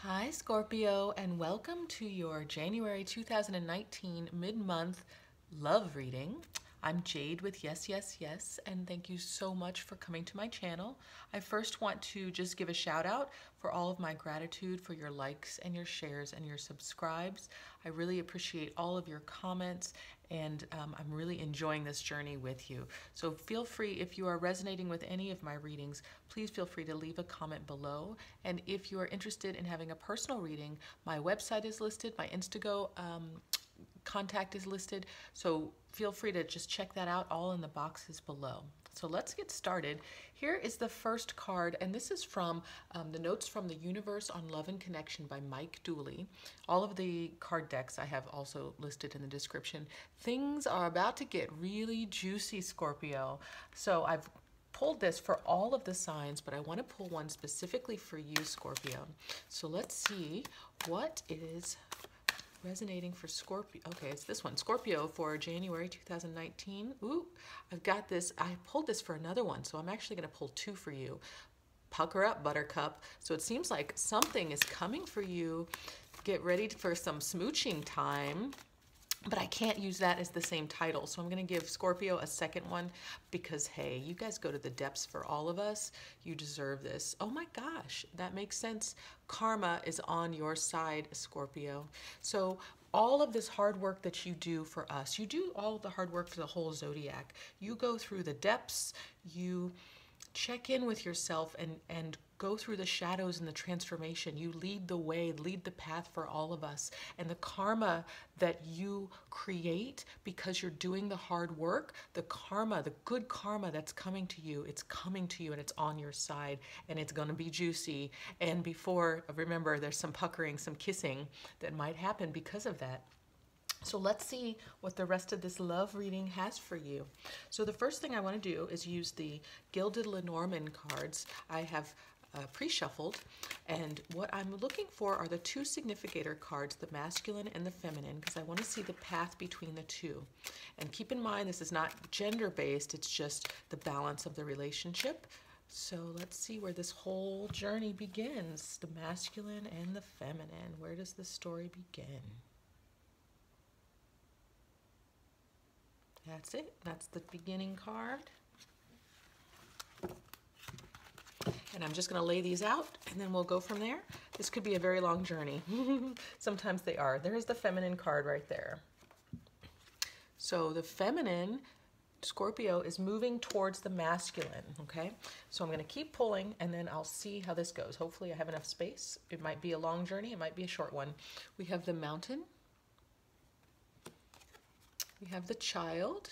Hi Scorpio, and welcome to your January 2019 mid-month love reading. I'm Jade with yesYesYes, and thank you so much for coming to my channel. I first want to just give a shout out for all of my gratitude for your likes and your shares and your subscribes. I really appreciate all of your comments, and I'm really enjoying this journey with you. So feel free, if you are resonating with any of my readings, please feel free to leave a comment below. And if you are interested in having a personal reading, my website is listed, my Instago contact is listed, so feel free to just check that out, all in the boxes below. So let's get started. Here is the first card, and this is from the Notes from the Universe on Love and Connection by Mike Dooley. All of the card decks I have also listed in the description. Things are about to get really juicy, Scorpio. So I've pulled this for all of the signs, but I want to pull one specifically for you, Scorpio. So let's see what is resonating for Scorpio. Okay, it's this one, Scorpio, for January 2019. Ooh, I've got this. I pulled this for another one, so I'm actually going to pull two for you. Pucker up, Buttercup. So it seems like something is coming for you. Get ready for some smooching time. But I can't use that as the same title, so I'm going to give Scorpio a second one because, hey, you guys go to the depths for all of us. You deserve this. Oh my gosh, that makes sense. Karma is on your side, Scorpio. So all of this hard work that you do for us, you do all the hard work for the whole zodiac. You go through the depths, you check in with yourself and go through the shadows and the transformation. You lead the way, lead the path for all of us. And the karma that you create because you're doing the hard work, the karma, the good karma that's coming to you, it's coming to you and it's on your side and it's going to be juicy. And before, remember, there's some puckering, some kissing that might happen because of that. So let's see what the rest of this love reading has for you. So the first thing I want to do is use the Gilded Lenormand cards. I have pre-shuffled, and what I'm looking for are the two significator cards, the masculine and the feminine, because I want to see the path between the two. And keep in mind, this is not gender-based, it's just the balance of the relationship. So let's see where this whole journey begins, the masculine and the feminine. Where does the story begin? That's it. That's the beginning card. And I'm just going to lay these out, and then we'll go from there. This could be a very long journey. Sometimes they are. There's the feminine card right there. So the feminine, Scorpio, is moving towards the masculine, okay? So I'm going to keep pulling, and then I'll see how this goes. Hopefully I have enough space. It might be a long journey. It might be a short one. We have the Mountain. We have the Child.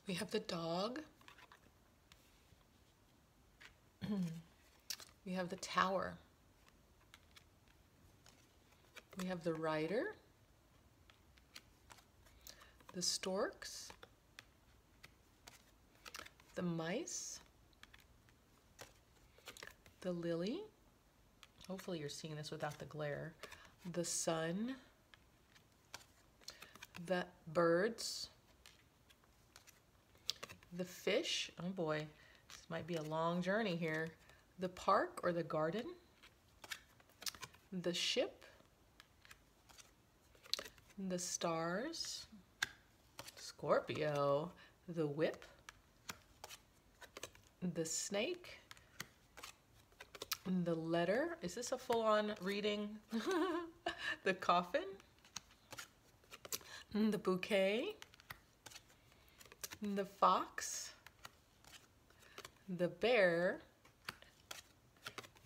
We have the Dog. We have the Tower. We have the Rider. The Storks. The Mice. The Lily. Hopefully you're seeing this without the glare. The Sun. The Birds, the Fish, oh boy, this might be a long journey here, the Park or the Garden, the Ship, the Stars, Scorpio, the Whip, the Snake, the Letter, is this a full-on reading? The Coffin, the Bouquet, the Fox, the Bear,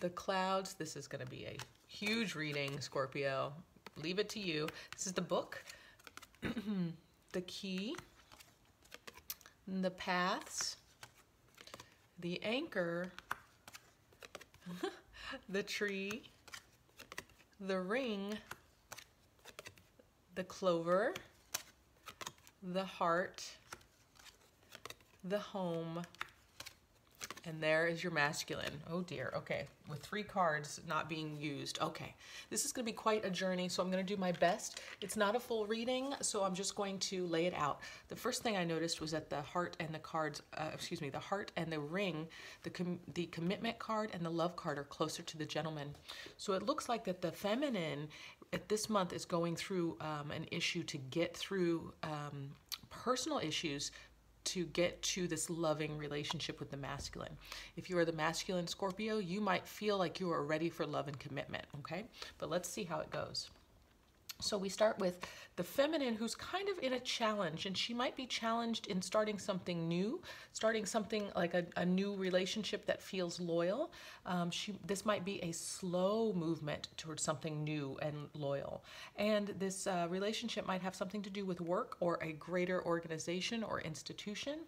the Clouds. This is going to be a huge reading, Scorpio. Leave it to you. This is the Book, the Key, the Paths, the Anchor, the Tree, the Ring, the Clover, the Heart, the Home, And there is your masculine. Oh dear. Okay. With 3 cards not being used. Okay. This is going to be quite a journey, so I'm going to do my best. It's not a full reading, so I'm just going to lay it out. The first thing I noticed was that the heart and the cards, the heart and the ring, the commitment card and the love card are closer to the gentleman. So it looks like that the feminine at this month is going through an issue to get through personal issues to get to this loving relationship with the masculine. If you are the masculine Scorpio, you might feel like you are ready for love and commitment, okay? But let's see how it goes. So we start with the feminine, who's kind of in a challenge, and she might be challenged in starting something new, starting something like a new relationship that feels loyal. This might be a slow movement towards something new and loyal. And this relationship might have something to do with work or a greater organization or institution.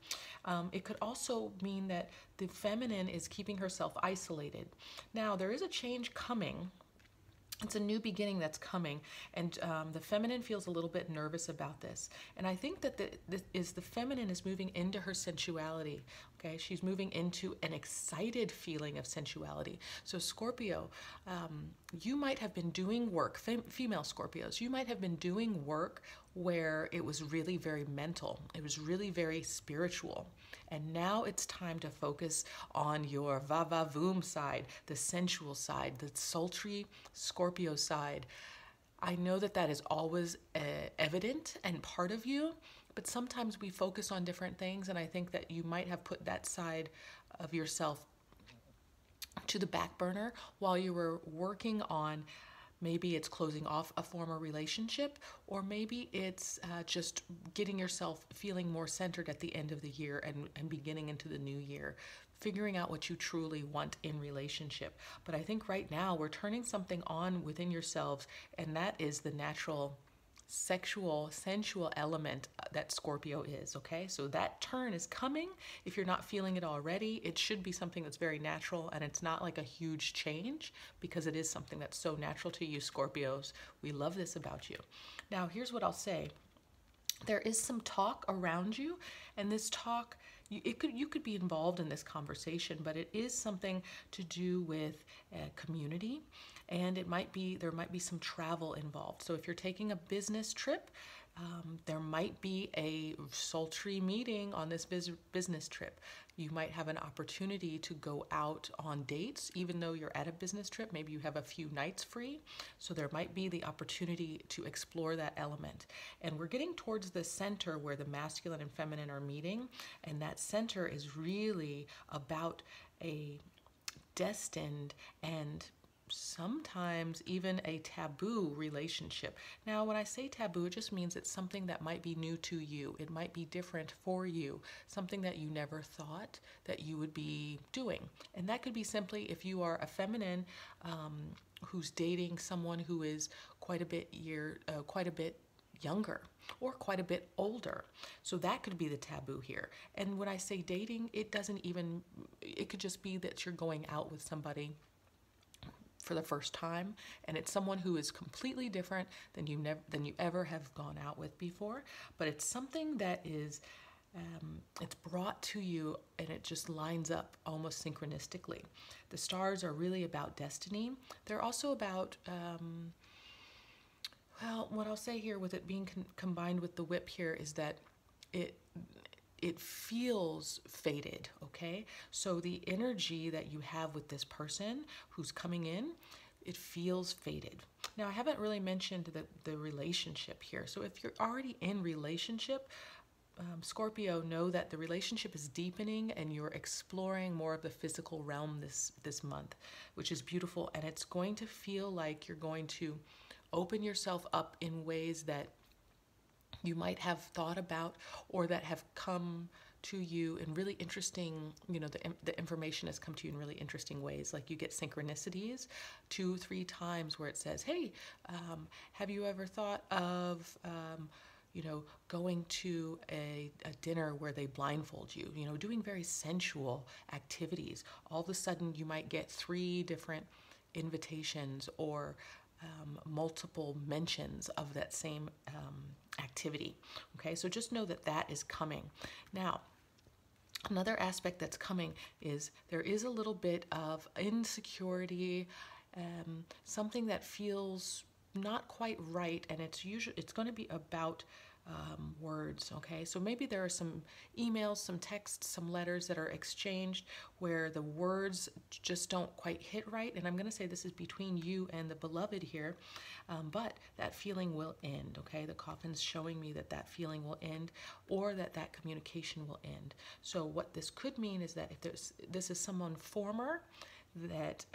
It could also mean that the feminine is keeping herself isolated. Now, there is a change coming. It's a new beginning that's coming, and the feminine feels a little bit nervous about this. And I think that the feminine is moving into her sensuality. Okay, she's moving into an excited feeling of sensuality. So Scorpio, you might have been doing work, female Scorpios, you might have been doing work where it was really very mental. It was really very spiritual. And now it's time to focus on your va-va-voom side, the sensual side, the sultry Scorpio side. I know that that is always evident and part of you, but sometimes we focus on different things, and I think that you might have put that side of yourself to the back burner while you were working on, maybe it's closing off a former relationship, or maybe it's just getting yourself feeling more centered at the end of the year and beginning into the new year, figuring out what you truly want in relationship. But I think right now we're turning something on within yourselves, and that is the natural sexual, sensual element that Scorpio is, okay? So that turn is coming. If you're not feeling it already, it should be something that's very natural, and it's not like a huge change because it is something that's so natural to you, Scorpios. We love this about you. Now, here's what I'll say. There is some talk around you, and this talk, you could be involved in this conversation, but it is something to do with community, and there might be some travel involved. So if you're taking a business trip, there might be a sultry meeting on this business trip. You might have an opportunity to go out on dates, even though you're at a business trip. Maybe you have a few nights free. So there might be the opportunity to explore that element. And we're getting towards the center where the masculine and feminine are meeting. And that center is really about a destined and sometimes even a taboo relationship. Now, when I say taboo, it just means it's something that might be new to you. It might be different for you, something that you never thought that you would be doing. And that could be simply if you are a feminine who's dating someone who is quite a bit younger or quite a bit older. So that could be the taboo here. And when I say dating, it could just be that you're going out with somebody for the first time, and it's someone who is completely different than you ever have gone out with before, but it's something that is it's brought to you, and it just lines up almost synchronistically. The stars are really about destiny. They're also about well, what I'll say here with it being combined with the whip here is that it feels fated, okay? So the energy that you have with this person who's coming in, it feels fated. Now, I haven't really mentioned the relationship here. So if you're already in relationship, Scorpio, know that the relationship is deepening and you're exploring more of the physical realm this month, which is beautiful. And it's going to feel like you're going to open yourself up in ways that you might have thought about or that have come to you in really interesting, the information has come to you in really interesting ways. Like you get synchronicities 2-3 times where it says, hey, have you ever thought of, going to a dinner where they blindfold you, doing very sensual activities. All of a sudden you might get 3 different invitations or multiple mentions of that same activity. Okay, so just know that that is coming. Now, Another aspect that's coming is there is a little bit of insecurity, something that feels not quite right, and it's going to be about words. Okay, so maybe there are some emails, some texts, some letters that are exchanged where the words just don't quite hit right, and I'm going to say this is between you and the beloved here, but that feeling will end. Okay, the coffin's showing me that that feeling will end, or that communication will end. So what this could mean is that if this is someone former that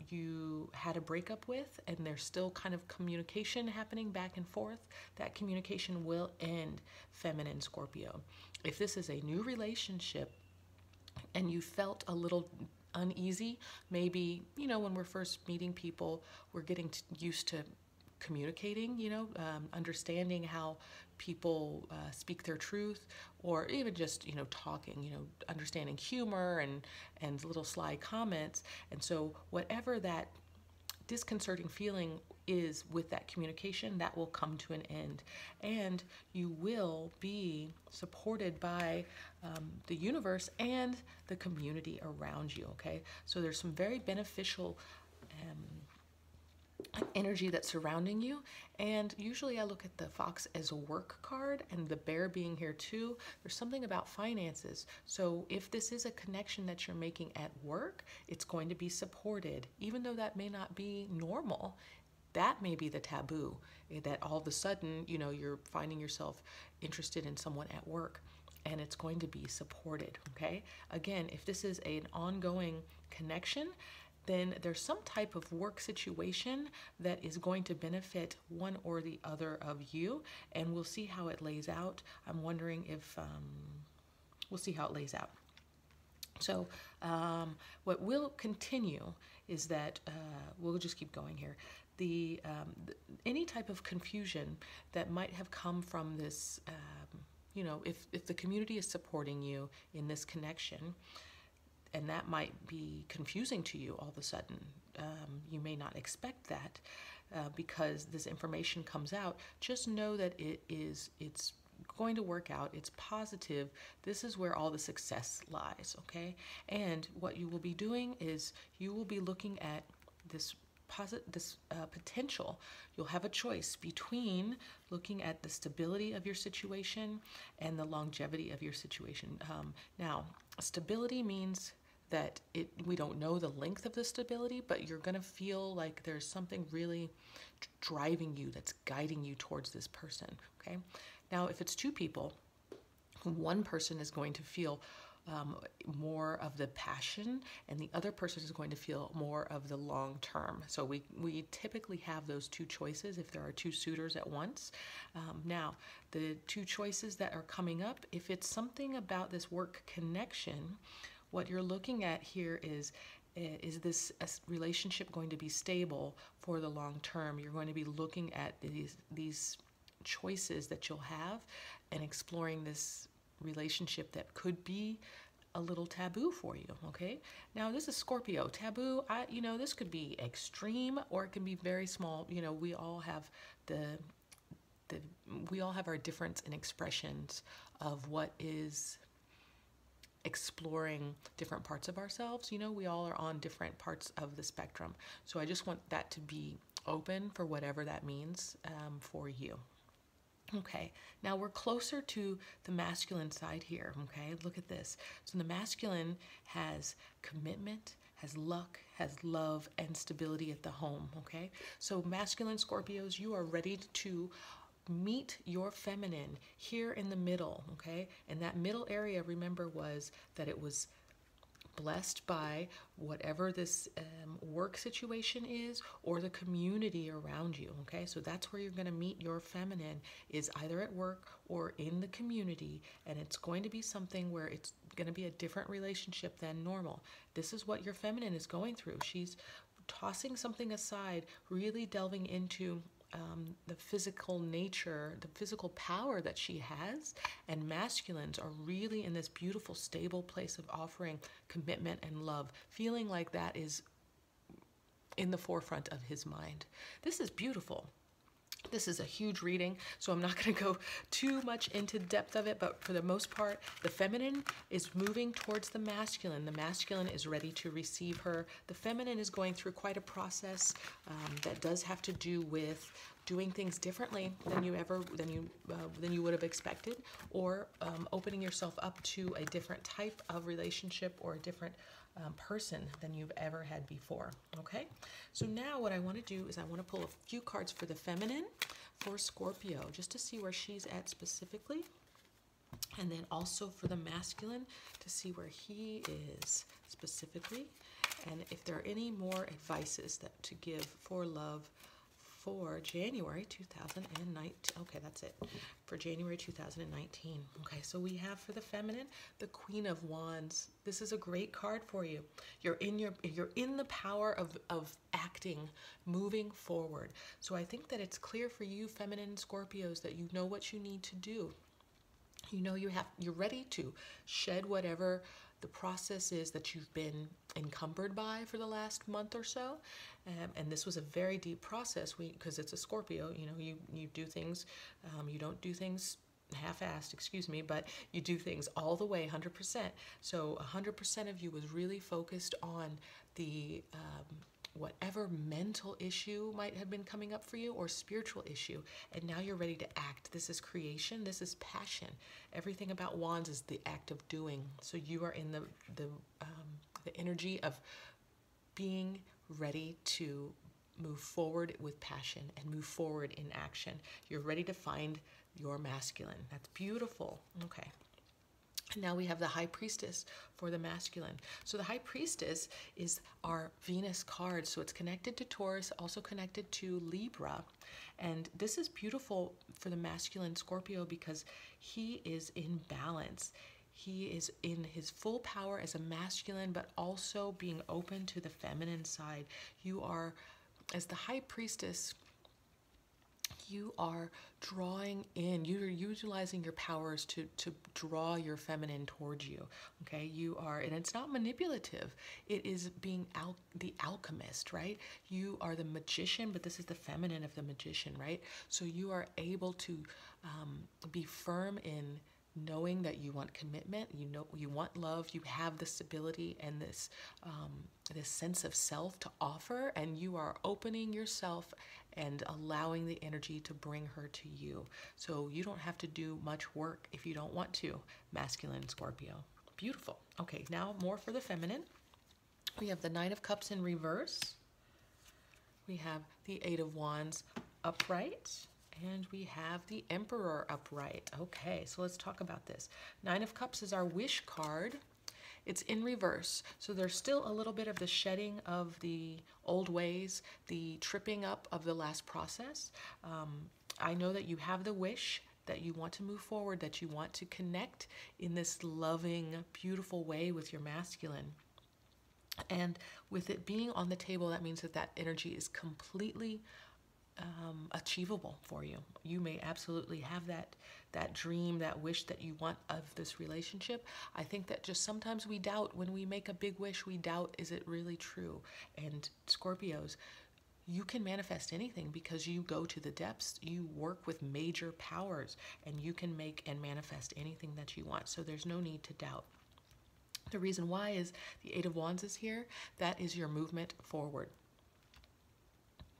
you had a breakup with, and there's still kind of communication happening back and forth, that communication will end, feminine Scorpio. If this is a new relationship and you felt a little uneasy, maybe, when we're first meeting people, we're getting used to communicating, understanding how people speak their truth, or even just, talking, understanding humor and little sly comments. And so whatever that disconcerting feeling is with that communication, that will come to an end. And you will be supported by the universe and the community around you, okay? So there's some very beneficial energy that's surrounding you. And usually I look at the fox as a work card, and the bear being here too. There's something about finances. So if this is a connection that you're making at work, it's going to be supported, even though that may not be normal. That may be the taboo, that all of a sudden, you're finding yourself interested in someone at work, and it's going to be supported. Okay, again, if this is an ongoing connection, then there's some type of work situation that is going to benefit one or the other of you, and we'll see how it lays out. I'm wondering if we'll see how it lays out. So what will continue is that we'll just keep going here. Any type of confusion that might have come from this, if the community is supporting you in this connection, and that might be confusing to you all of a sudden. You may not expect that because this information comes out. Just know that it's going to work out. It's positive. This is where all the success lies, okay? And what you will be doing is you will be looking at this potential. You'll have a choice between looking at the stability of your situation and the longevity of your situation. Now, stability means that we don't know the length of the stability, but you're going to feel like there's something really driving you, that's guiding you towards this person, okay? Now, if it's two people, one person is going to feel more of the passion, and the other person is going to feel more of the long term. So we typically have those two choices if there are two suitors at once. Now, the two choices that are coming up, if it's something about this work connection, what you're looking at here is this relationship going to be stable for the long term? You're going to be looking at these choices that you'll have and exploring this relationship that could be a little taboo for you, okay? Now, this is Scorpio. Taboo, this could be extreme, or it can be very small. We all have we all have our difference in expressions of what is exploring different parts of ourselves. We all are on different parts of the spectrum. So I just want that to be open for whatever that means for you. Okay, now we're closer to the masculine side here, okay? Look at this. So the masculine has commitment, has luck, has love, and stability at the home, okay? So masculine Scorpios, you are ready to meet your feminine here in the middle, okay? And that middle area, remember, was that it was blessed by whatever this work situation is, or the community around you, okay? So that's where you're going to meet your feminine, is either at work or in the community, and it's going to be something where it's going to be a different relationship than normal. This is what your feminine is going through. She's tossing something aside, really delving into the physical nature, the physical power that she has, and masculines are really in this beautiful, stable place of offering commitment and love, feeling like that is in the forefront of his mind. This is beautiful. This is a huge reading, so I'm not going to go too much into depth of it, but for the most part, the feminine is moving towards the masculine. The masculine is ready to receive her. The feminine is going through quite a process that does have to do with doing things differently than you would have expected, or opening yourself up to a different type of relationship or a different person than you've ever had before. Okay, so now what I want to do is I want to pull a few cards for the feminine for Scorpio, just to see where she's at specifically, and then also for the masculine to see where he is specifically, and if there are any more advices that to give for love for January 2019. Okay, that's it. For January 2019. Okay, so we have for the feminine, the Queen of Wands. This is a great card for you. You're in the power of acting, moving forward. So I think that it's clear for you, feminine Scorpios, that you know what you need to do. You know you're ready to shed whatever the process is that you've been encumbered by for the last month or so, and this was a very deep process because it's a Scorpio. You know, you do things, you don't do things half-assed, excuse me, but you do things all the way 100%. So 100% of you was really focused on the whatever mental issue might have been coming up for you, or spiritual issue, and now you're ready to act. This is creation, this is passion. Everything about wands is the act of doing. So you are in the energy of being ready to move forward with passion and move forward in action. You're ready to find your masculine. That's beautiful. Okay. Now we have the High Priestess for the masculine. So the High Priestess is our Venus card. So it's connected to Taurus, also connected to Libra. And this is beautiful for the masculine Scorpio because he is in balance. He is in his full power as a masculine, but also being open to the feminine side. You are, as the High Priestess, you are drawing in, you're utilizing your powers to draw your feminine towards you. Okay, you are, and it's not manipulative, it is being the alchemist, right? You are the magician, but this is the feminine of the magician, right? So you are able to be firm in knowing that you want commitment, you know you want love, you have this ability and this sense of self to offer, and you are opening yourself and allowing the energy to bring her to you. So you don't have to do much work if you don't want to, masculine Scorpio. Beautiful. Okay, now more for the feminine. We have the Nine of Cups in reverse. We have the Eight of Wands upright. And we have the Emperor upright. Okay, so let's talk about this. Nine of Cups is our wish card. It's in reverse, so there's still a little bit of the shedding of the old ways, the tripping up of the last process. I know that you have the wish that you want to move forward, that you want to connect in this loving, beautiful way with your masculine. And with it being on the table, that means that that energy is completely achievable for you. You may absolutely have that dream, that wish that you want of this relationship. I think that just sometimes we doubt when we make a big wish, we doubt, is it really true? And Scorpios, you can manifest anything because you go to the depths, you work with major powers, and you can make and manifest anything that you want. So there's no need to doubt. The reason why is the Eight of Wands is here. That is your movement forward.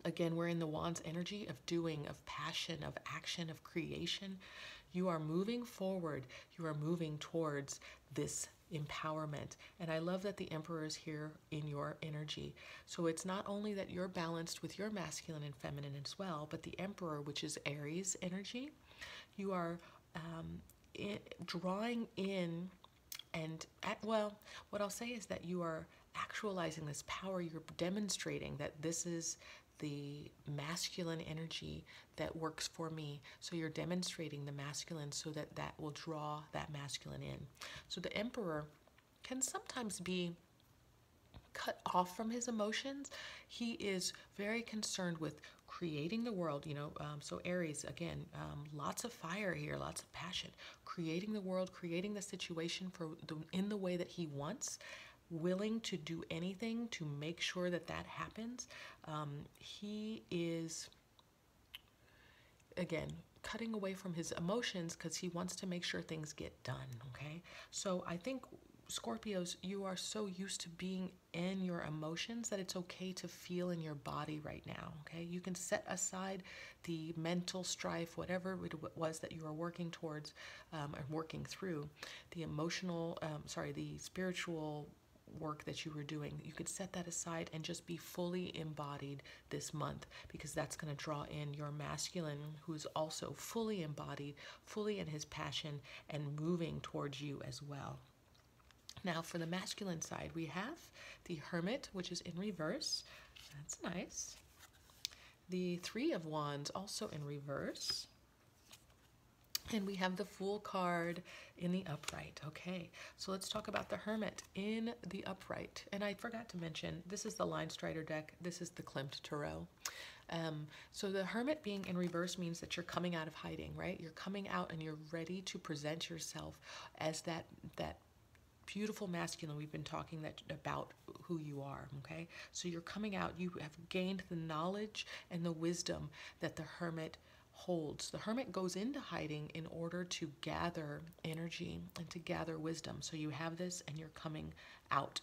Again, we're in the Wands energy of doing, of passion, of action, of creation. You are moving forward. You are moving towards this empowerment. And I love that the Emperor is here in your energy. So it's not only that you're balanced with your masculine and feminine as well, but the Emperor, which is Aries energy, you are drawing in and, well, what I'll say is that you are actualizing this power. You're demonstrating that this is the masculine energy that works for me. So you're demonstrating the masculine so that that will draw that masculine in. So the Emperor can sometimes be cut off from his emotions. He is very concerned with creating the world, so Aries, again, lots of fire here, lots of passion, creating the world, creating the situation in the way that he wants, willing to do anything to make sure that that happens. He is again, cutting away from his emotions because he wants to make sure things get done, okay? So I think Scorpios, you are so used to being in your emotions that it's okay to feel in your body right now, okay? You can set aside the mental strife, whatever it was that you are working towards or working through, the emotional, the spiritual work that you were doing. You could set that aside and just be fully embodied this month, because that's going to draw in your masculine, who's also fully embodied, fully in his passion and moving towards you as well. Now for the masculine side, we have the Hermit, which is in reverse. That's nice. The Three of Wands, also in reverse. And we have the Fool card in the upright. Okay, so let's talk about the Hermit in the upright. And I forgot to mention, this is the Line Strider deck. This is the Klimt Tarot. So the Hermit being in reverse means that you're coming out of hiding, right? You're coming out and you're ready to present yourself as that beautiful masculine we've been talking about who you are, okay? So you're coming out, you have gained the knowledge and the wisdom that the Hermit holds. The Hermit goes into hiding in order to gather energy and to gather wisdom. So you have this and you're coming out.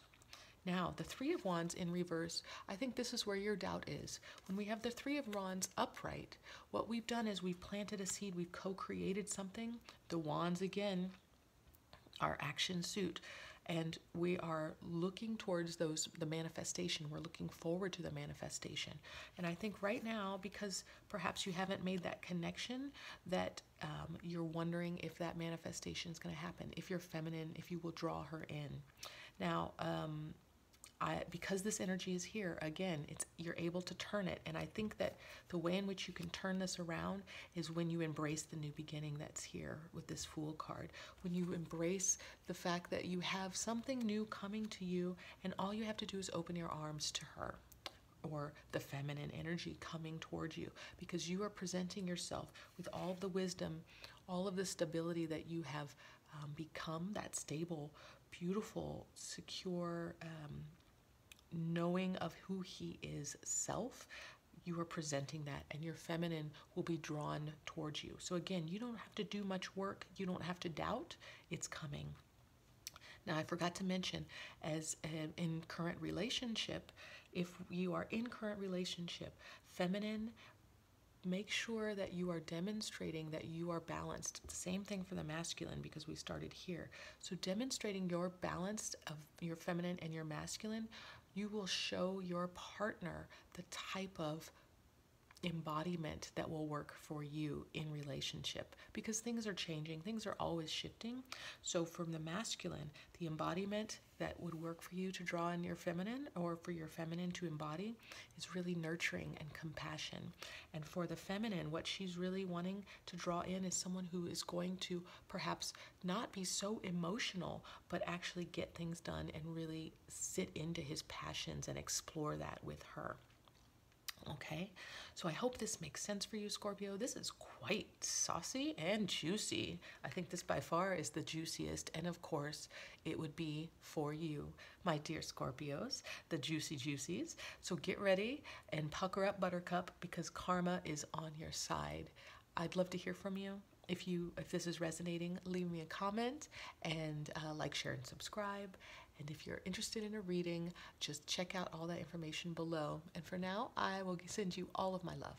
Now, the Three of Wands in reverse, I think this is where your doubt is. When we have the Three of Wands upright, what we've done is we've planted a seed, we've co-created something. The Wands, again, our action suit, and we are looking towards the manifestation. We're looking forward to the manifestation. And I think right now, because perhaps you haven't made that connection, that you're wondering if that manifestation is going to happen, if you're feminine, if you will draw her in. Now, because this energy is here, again, you're able to turn it. And I think that the way in which you can turn this around is when you embrace the new beginning that's here with this Fool card. When you embrace the fact that you have something new coming to you, and all you have to do is open your arms to her, or the feminine energy coming towards you, because you are presenting yourself with all of the wisdom, all of the stability that you have become, that stable, beautiful, secure, knowing of who he is self. You are presenting that, and your feminine will be drawn towards you. So again, you don't have to do much work. You don't have to doubt. It's coming. Now, I forgot to mention, as in current relationship, if you are in current relationship, feminine, make sure that you are demonstrating that you are balanced. The same thing for the masculine, because we started here. So demonstrating your balance of your feminine and your masculine, you will show your partner the type of embodiment that will work for you in relationship, because things are changing, things are always shifting. So from the masculine, the embodiment that would work for you to draw in your feminine, or for your feminine to embody, is really nurturing and compassion. And for the feminine, what she's really wanting to draw in is someone who is going to perhaps not be so emotional, but actually get things done and really sit into his passions and explore that with her. Okay, so I hope this makes sense for you, Scorpio. This is quite saucy and juicy. I think this by far is the juiciest, and of course, it would be for you, my dear Scorpios, the juicy juicies. So get ready and pucker up, Buttercup, because karma is on your side. I'd love to hear from you. If this is resonating, leave me a comment, and like, share, and subscribe. And if you're interested in a reading, just check out all that information below. And for now, I will send you all of my love.